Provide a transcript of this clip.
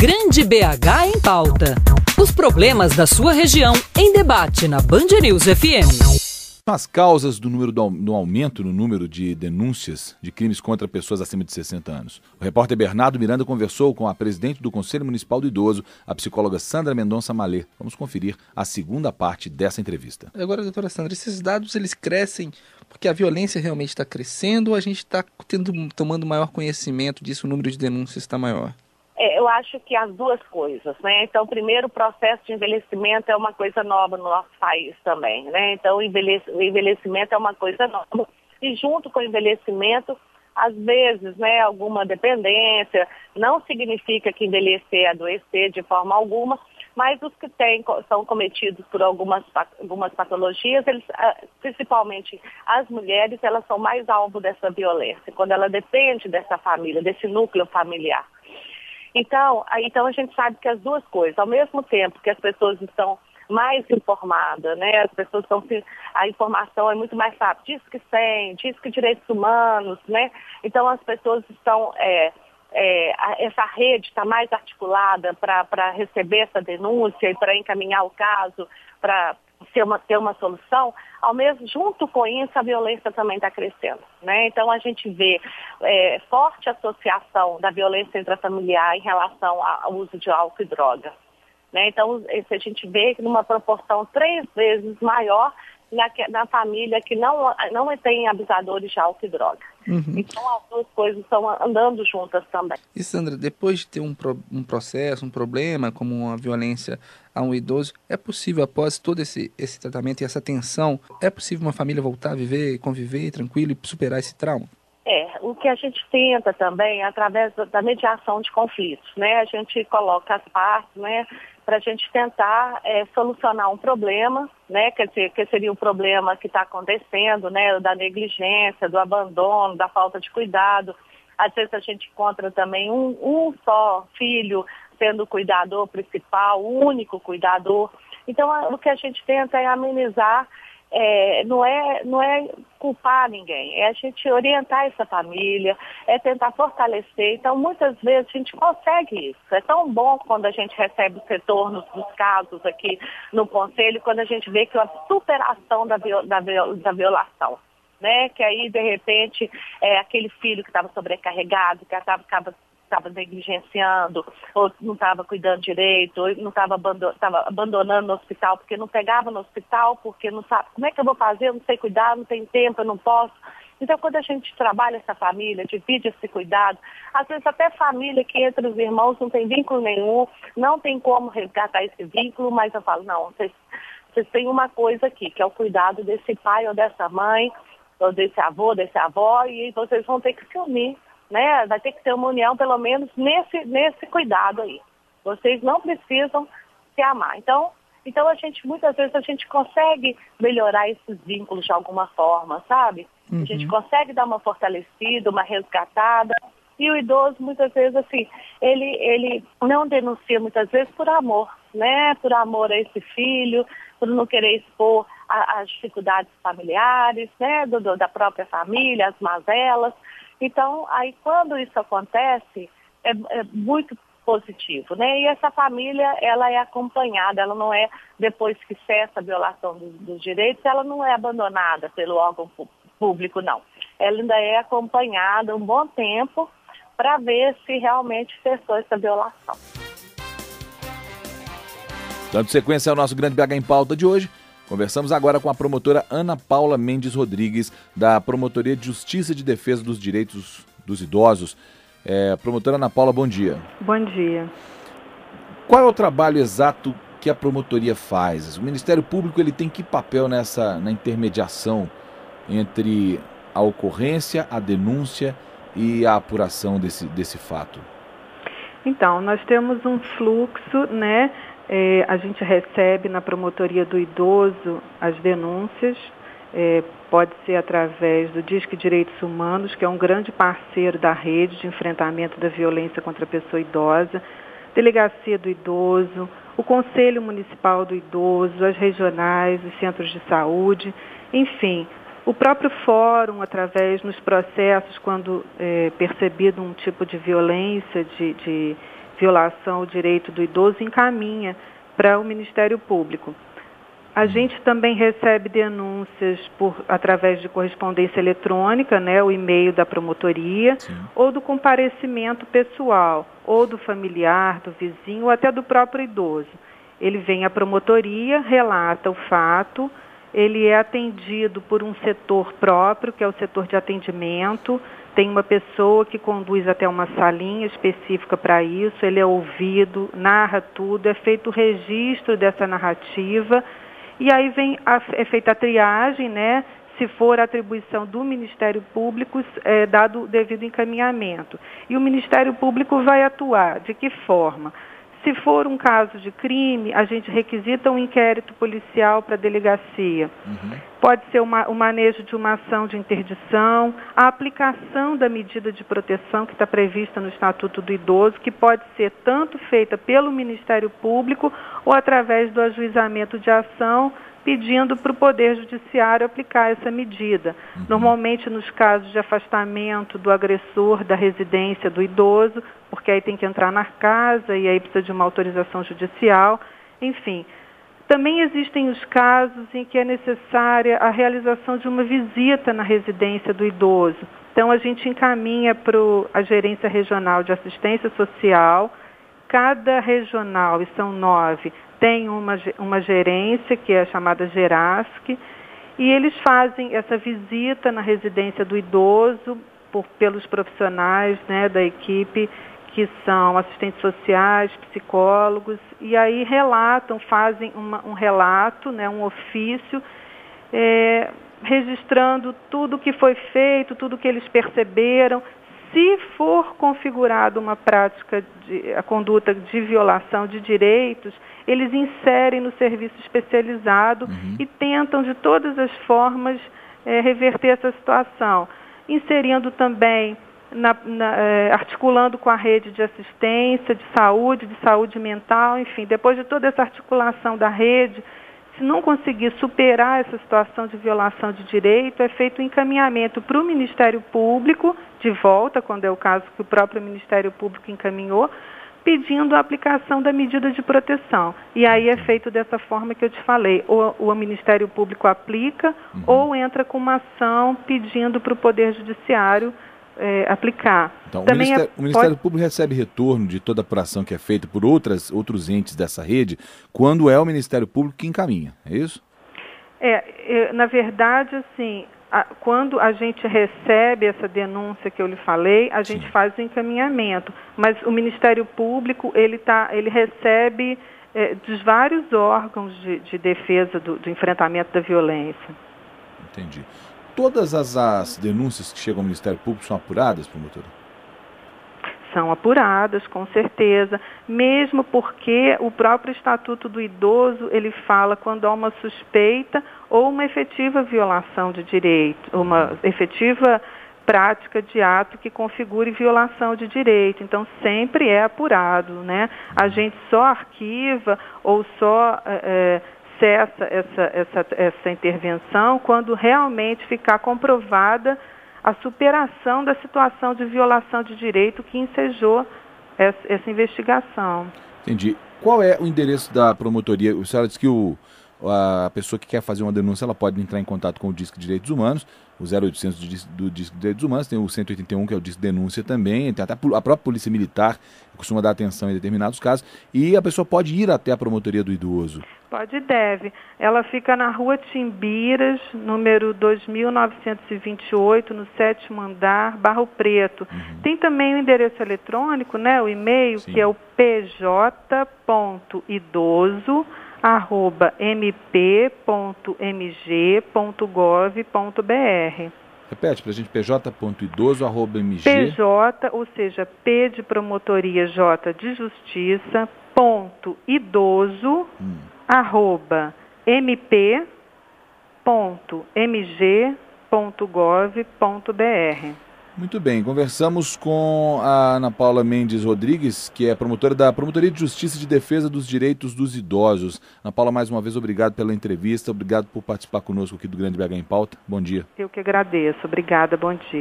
Grande BH em Pauta. Os problemas da sua região em debate na Band News FM. As causas do aumento no número de denúncias de crimes contra pessoas acima de 60 anos. O repórter Bernardo Miranda conversou com a presidente do Conselho Municipal do Idoso, a psicóloga Sandra Mendonça Malê. Vamos conferir a segunda parte dessa entrevista. Agora, doutora Sandra, esses dados eles crescem porque a violência realmente está crescendo ou a gente está tomando maior conhecimento disso, o número de denúncias está maior? Eu acho que as duas coisas, né? Então, primeiro, o processo de envelhecimento é uma coisa nova no nosso país também, né? Então, o envelhecimento é uma coisa nova. E junto com o envelhecimento, às vezes, né, alguma dependência, não significa que envelhecer é adoecer de forma alguma, mas os que são cometidos por algumas patologias, eles, principalmente as mulheres, elas são mais alvo dessa violência, quando ela depende dessa família, desse núcleo familiar. Então a gente sabe que as duas coisas, ao mesmo tempo que as pessoas estão mais informadas, né? As pessoas a informação é muito mais rápida, diz que diz que direitos humanos, né? Então as pessoas estão, essa rede está mais articulada para receber essa denúncia e para encaminhar o caso, para ter uma solução. Junto com isso, a violência também está crescendo, né? Então, a gente vê forte associação da violência intrafamiliar em relação ao uso de álcool e droga, né? Então, a gente vê numa proporção 3 vezes maior na família que não tem abusadores de álcool e droga. Uhum. Então, as duas coisas estão andando juntas também. E, Sandra, depois de ter um processo, um problema, como uma violência a um idoso, é possível, após todo esse tratamento e essa atenção, é possível uma família voltar a viver, conviver tranquilo e superar esse trauma? O que a gente tenta também, através da mediação de conflitos, né? A gente coloca as partes, né, para a gente tentar solucionar um problema, né? Quer dizer, que seria um problema que está acontecendo, né? Da negligência, do abandono, da falta de cuidado. Às vezes a gente encontra também um só filho sendo o cuidador principal, o único cuidador. Então, o que a gente tenta é amenizar. Não é culpar ninguém, é a gente orientar essa família, é tentar fortalecer. Então, muitas vezes a gente consegue isso. É tão bom quando a gente recebe os retornos dos casos aqui no Conselho, quando a gente vê que é uma superação da violação, né? Que aí, de repente, aquele filho que estava sobrecarregado, que estava negligenciando, ou não estava cuidando direito, ou não estava abandonando no hospital, porque não pegava no hospital, porque não sabe como é que eu vou fazer, eu não sei cuidar, não tenho tempo, eu não posso. Então, quando a gente trabalha essa família, divide esse cuidado, às vezes até família que entre os irmãos não tem vínculo nenhum, não tem como resgatar esse vínculo, mas eu falo, não, vocês têm uma coisa aqui, que é o cuidado desse pai ou dessa mãe, ou desse avô, dessa avó, e vocês vão ter que se unir, né? Vai ter que ter uma união, pelo menos, nesse cuidado aí. Vocês não precisam se amar. Então muitas vezes a gente consegue melhorar esses vínculos de alguma forma, sabe? Uhum. A gente consegue dar uma fortalecida, uma resgatada. E o idoso, muitas vezes, assim, ele não denuncia, muitas vezes, por amor, né? Por amor a esse filho, por não querer expor as dificuldades familiares, né? Da própria família, as mazelas. Então, aí quando isso acontece, é muito positivo, né? E essa família, ela é acompanhada, ela não é, depois que cessa a violação dos direitos, ela não é abandonada pelo órgão público, não. Ela ainda é acompanhada um bom tempo para ver se realmente cessou essa violação. Dando sequência ao nosso Grande BH em Pauta de hoje, conversamos agora com a promotora Ana Paula Mendes Rodrigues, da Promotoria de Justiça e de Defesa dos Direitos dos Idosos. Promotora Ana Paula, bom dia. Bom dia. Qual é o trabalho exato que a promotoria faz? O Ministério Público ele tem que papel na intermediação entre a ocorrência, a denúncia e a apuração desse fato? Então, nós temos um fluxo, né? A gente recebe na Promotoria do Idoso as denúncias, pode ser através do Disque Direitos Humanos, que é um grande parceiro da rede de enfrentamento da violência contra a pessoa idosa, Delegacia do Idoso, o Conselho Municipal do Idoso, as regionais, os centros de saúde, enfim, o próprio fórum, através nos processos, quando percebido um tipo de violência, de violação ao direito do idoso, encaminha para o Ministério Público. A gente também recebe denúncias através de correspondência eletrônica, né, o e-mail da promotoria, sim, ou do comparecimento pessoal, ou do familiar, do vizinho, ou até do próprio idoso. Ele vem à promotoria, relata o fato, ele é atendido por um setor próprio, que é o setor de atendimento, tem uma pessoa que conduz até uma salinha específica para isso, ele é ouvido, narra tudo, é feito o registro dessa narrativa, e aí é feita a triagem, né? Se for atribuição do Ministério Público, é dado o devido encaminhamento. E o Ministério Público vai atuar. De que forma? Se for um caso de crime, a gente requisita um inquérito policial para a delegacia. Pode ser o manejo de uma ação de interdição, a aplicação da medida de proteção que está prevista no Estatuto do Idoso, que pode ser tanto feita pelo Ministério Público ou através do ajuizamento de ação, pedindo para o Poder Judiciário aplicar essa medida. Normalmente nos casos de afastamento do agressor da residência do idoso, porque aí tem que entrar na casa e aí precisa de uma autorização judicial, enfim. Também existem os casos em que é necessária a realização de uma visita na residência do idoso. Então a gente encaminha para a Gerência Regional de Assistência Social. Cada regional, e são 9, tem uma gerência, que é chamada Gerasc, e eles fazem essa visita na residência do idoso pelos profissionais, né, da equipe, que são assistentes sociais, psicólogos, e aí fazem um relato, né, um ofício, registrando tudo o que foi feito, tudo o que eles perceberam. Se for configurada uma prática, a conduta de violação de direitos, eles inserem no serviço especializado e tentam de todas as formas reverter essa situação, inserindo também, articulando com a rede de assistência, de saúde mental, enfim, depois de toda essa articulação da rede, se não conseguir superar essa situação de violação de direito, é feito o encaminhamento para o Ministério Público, de volta, quando é o caso que o próprio Ministério Público encaminhou, pedindo a aplicação da medida de proteção. E aí é feito dessa forma que eu te falei, ou o Ministério Público aplica, ou entra com uma ação pedindo para o Poder Judiciário aplicar. Então, o Ministério Público recebe retorno de toda a apuração que é feita por outros entes dessa rede, quando é o Ministério Público que encaminha, é isso? Na verdade, assim, quando a gente recebe essa denúncia que eu lhe falei, a gente faz o encaminhamento, mas o Ministério Público, ele recebe dos vários órgãos de defesa do enfrentamento da violência. Entendi. Todas as denúncias que chegam ao Ministério Público são apuradas, promotora? São apuradas, com certeza, mesmo porque o próprio Estatuto do Idoso, ele fala quando há uma suspeita ou uma efetiva violação de direito, uma efetiva prática de ato que configure violação de direito. Então, sempre é apurado, né? A gente só arquiva ou só cessa essa intervenção quando realmente ficar comprovada a superação da situação de violação de direito que ensejou essa investigação. Entendi. Qual é o endereço da promotoria? A senhora disse que a pessoa que quer fazer uma denúncia, ela pode entrar em contato com o Disque de Direitos Humanos, o 0800 do Disque de Direitos Humanos, tem o 181, que é o Disque Denúncia também, tem até a própria Polícia Militar, que costuma dar atenção em determinados casos, e a pessoa pode ir até a promotoria do idoso. Pode e deve. Ela fica na Rua Timbiras, número 2928, no 7º andar, Barro Preto. Tem também o endereço eletrônico, né, o e-mail, que é o pj.idoso@mp.mg.gov.br. Repete pra gente, pj.idoso@mg. PJ, ou seja, P de promotoria, J de justiça, @mp.mg.gov.br. Muito bem, conversamos com a Ana Paula Mendes Rodrigues, que é promotora da Promotoria de Justiça e de Defesa dos Direitos dos Idosos. Ana Paula, mais uma vez, obrigado pela entrevista, obrigado por participar conosco aqui do Grande BH em Pauta. Bom dia. Eu que agradeço. Obrigada, bom dia.